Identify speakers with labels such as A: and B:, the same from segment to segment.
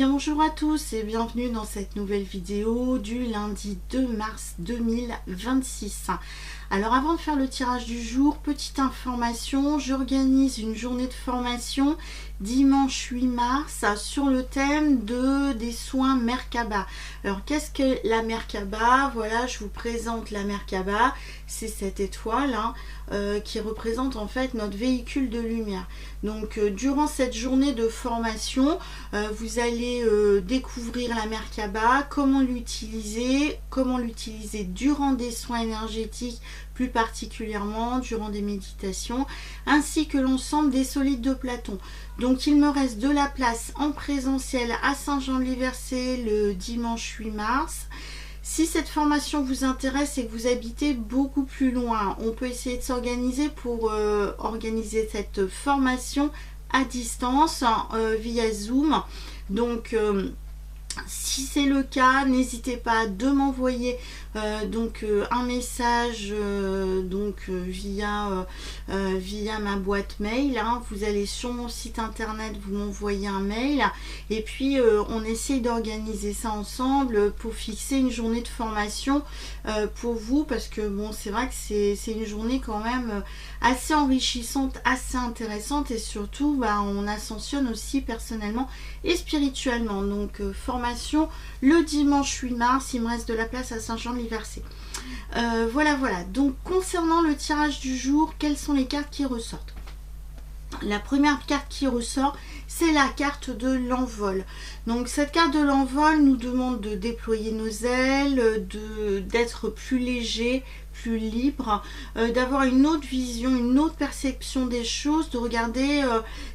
A: bien bonjour à tous et bienvenue dans cette nouvelle vidéo du lundi 2 mars 2026. Alors avant de faire le tirage du jour, petite information, j'organise une journée de formation dimanche 8 mars sur le thème des soins Merkaba. Alors qu'est-ce que la Merkaba? Voilà, je vous présente la Merkaba, c'est cette étoile qui représente en fait notre véhicule de lumière. Donc durant cette journée de formation, vous allez découvrir la Merkaba, comment l'utiliser durant des soins énergétiques, plus particulièrement durant des méditations, ainsi que l'ensemble des solides de Platon. Donc il me reste de la place en présentiel à Saint-Jean-de-Liversay le dimanche 8 mars. Si cette formation vous intéresse et que vous habitez beaucoup plus loin, on peut essayer de s'organiser pour organiser cette formation à distance via Zoom. Donc si c'est le cas, n'hésitez pas de m'envoyer un message via ma boîte mail. Vous allez sur mon site internet, vous m'envoyez un mail et puis on essaye d'organiser ça ensemble pour fixer une journée de formation pour vous, parce que bon, c'est vrai que c'est une journée quand même assez enrichissante, assez intéressante, et surtout on ascensionne aussi personnellement et spirituellement. Donc formation le dimanche 8 mars, il me reste de la place à Saint-Jean-de-Liversay. Voilà. Donc concernant le tirage du jour, quelles sont les cartes qui ressortent? La première carte qui ressort, c'est la carte de l'envol. Donc cette carte de l'envol nous demande de déployer nos ailes, d'être plus léger, plus libre, d'avoir une autre vision, une autre perception des choses, de regarder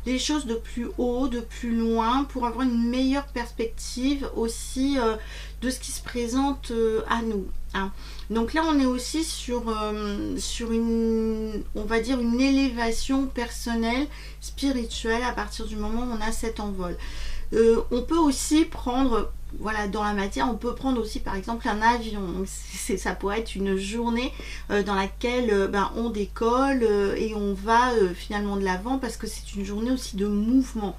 A: les choses de plus haut, de plus loin, pour avoir une meilleure perspective aussi de ce qui se présente à nous. Donc là on est aussi sur une, on va dire, une élévation personnelle, spirituelle, à partir du moment où on a cet envol. On peut aussi prendre, voilà, dans la matière, on peut prendre aussi par exemple un avion. Donc ça pourrait être une journée dans laquelle on décolle et on va finalement de l'avant, parce que c'est une journée aussi de mouvement.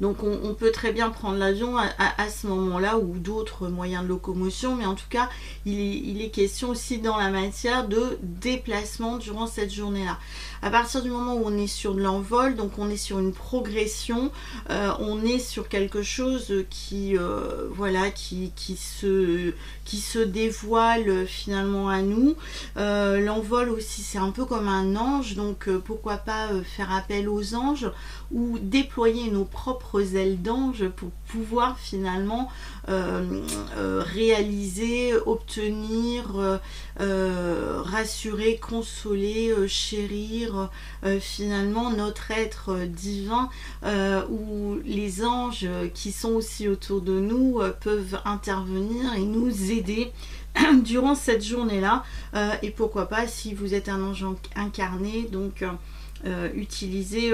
A: Donc on peut très bien prendre l'avion à ce moment-là, ou d'autres moyens de locomotion, mais en tout cas il est question aussi dans la matière de déplacement durant cette journée-là. À partir du moment où on est sur de l'envol, donc on est sur une progression, on est sur quelque chose qui se dévoile finalement à nous. L'envol aussi, c'est un peu comme un ange, donc pourquoi pas faire appel aux anges ou déployer nos propres ailes d'ange pour pouvoir finalement réaliser, obtenir, rassurer, consoler, chérir finalement notre être divin, où les anges qui sont aussi autour de nous peuvent intervenir et nous aider durant cette journée-là. Et pourquoi pas, si vous êtes un ange incarné, donc utilisez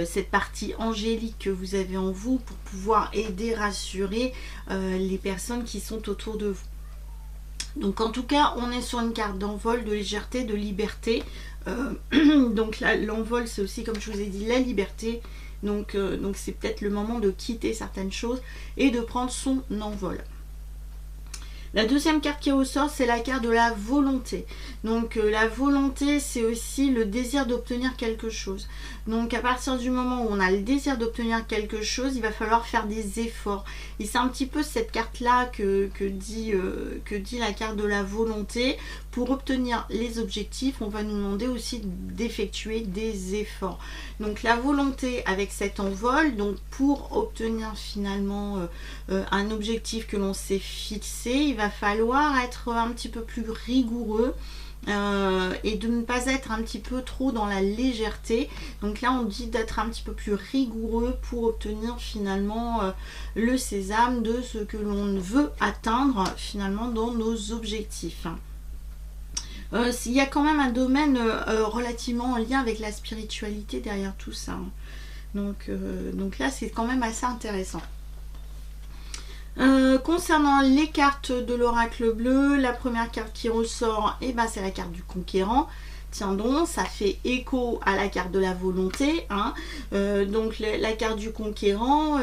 A: cette partie angélique que vous avez en vous pour pouvoir aider, rassurer les personnes qui sont autour de vous. Donc en tout cas, on est sur une carte d'envol, de légèreté, de liberté. Donc là, l'envol, c'est aussi, comme je vous ai dit, la liberté. Donc c'est peut-être le moment de quitter certaines choses et de prendre son envol. La deuxième carte qui ressort, c'est la carte de la volonté. Donc la volonté, c'est aussi le désir d'obtenir quelque chose. Donc à partir du moment où on a le désir d'obtenir quelque chose, il va falloir faire des efforts. Et c'est un petit peu cette carte-là que dit la carte de la volonté. Pour obtenir les objectifs, on va nous demander aussi d'effectuer des efforts. Donc la volonté avec cet envol, donc pour obtenir finalement un objectif que l'on s'est fixé, il va falloir être un petit peu plus rigoureux et de ne pas être un petit peu trop dans la légèreté. Donc là on dit d'être un petit peu plus rigoureux pour obtenir finalement le sésame de ce que l'on veut atteindre finalement dans nos objectifs. Il y a quand même un domaine relativement en lien avec la spiritualité derrière tout ça. Donc là c'est quand même assez intéressant. Concernant les cartes de l'oracle bleu, la première carte qui ressort, c'est la carte du conquérant. Tiens donc, ça fait écho à la carte de la volonté, hein. Donc la carte du conquérant,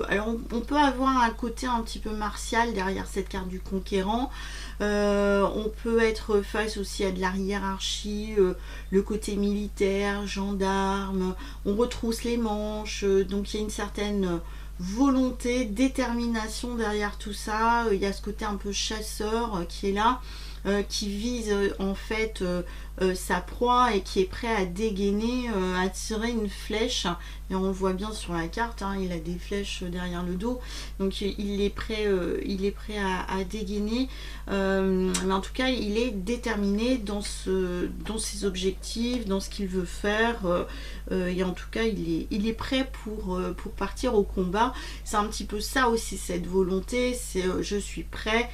A: alors on peut avoir un côté un petit peu martial derrière cette carte du conquérant. On peut être face aussi à de la hiérarchie, le côté militaire, gendarme, on retrousse les manches, donc il y a une certaine volonté, détermination derrière tout ça. Il y a ce côté un peu chasseur qui est là, qui vise en fait sa proie et qui est prêt à dégainer, à tirer une flèche. Et on le voit bien sur la carte, hein, il a des flèches derrière le dos, donc il est prêt à dégainer. Mais en tout cas, il est déterminé dans ses objectifs, dans ce qu'il veut faire. Et en tout cas, il est prêt pour partir au combat. C'est un petit peu ça aussi, cette volonté, c'est je suis prêt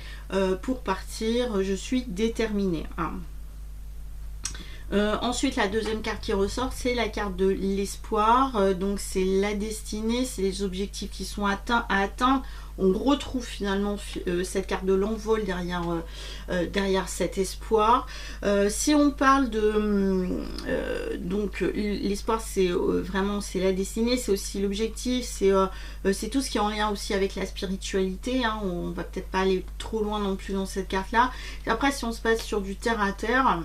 A: pour partir, je suis déterminé, hein. Ensuite, la deuxième carte qui ressort, c'est la carte de l'espoir. Donc c'est la destinée, c'est les objectifs qui sont à atteindre. On retrouve finalement cette carte de l'envol derrière cet espoir. Si on parle de donc l'espoir, c'est vraiment c'est la destinée, c'est aussi l'objectif, c'est tout ce qui est en lien aussi avec la spiritualité, hein. On va peut-être pas aller trop loin non plus dans cette carte là. Après, si on se passe sur du terre à terre,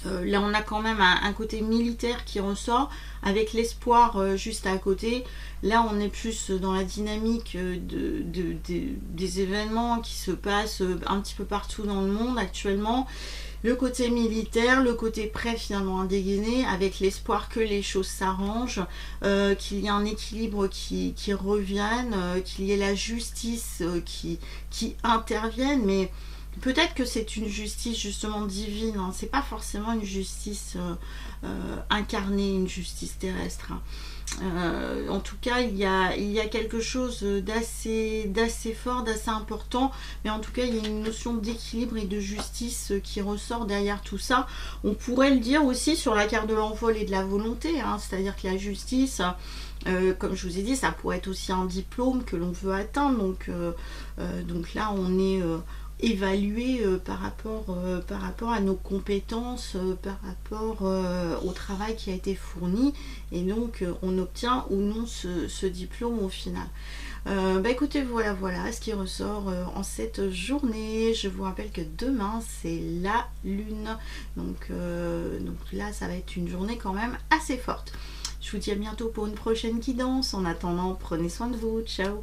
A: là on a quand même un côté militaire qui ressort avec l'espoir juste à côté. Là on est plus dans la dynamique des événements qui se passent un petit peu partout dans le monde actuellement. Le côté militaire, le côté prêt finalement à dégainer, avec l'espoir que les choses s'arrangent, qu'il y ait un équilibre qui revienne, qu'il y ait la justice qui intervienne. Mais peut-être que c'est une justice justement divine, hein. C'est pas forcément une justice incarnée, une justice terrestre, hein. En tout cas, il y a quelque chose d'assez fort, d'assez important, mais en tout cas, il y a une notion d'équilibre et de justice qui ressort derrière tout ça. On pourrait le dire aussi sur la carte de l'envol et de la volonté, hein. C'est-à-dire que la justice, comme je vous ai dit, ça pourrait être aussi un diplôme que l'on veut atteindre. Donc là, on est évalué par rapport à nos compétences, par rapport au travail qui a été fourni, et donc on obtient ou non ce diplôme au final. Écoutez, voilà ce qui ressort en cette journée. Je vous rappelle que demain c'est la lune, donc là ça va être une journée quand même assez forte. Je vous dis à bientôt pour une prochaine guidance. En attendant, prenez soin de vous, ciao.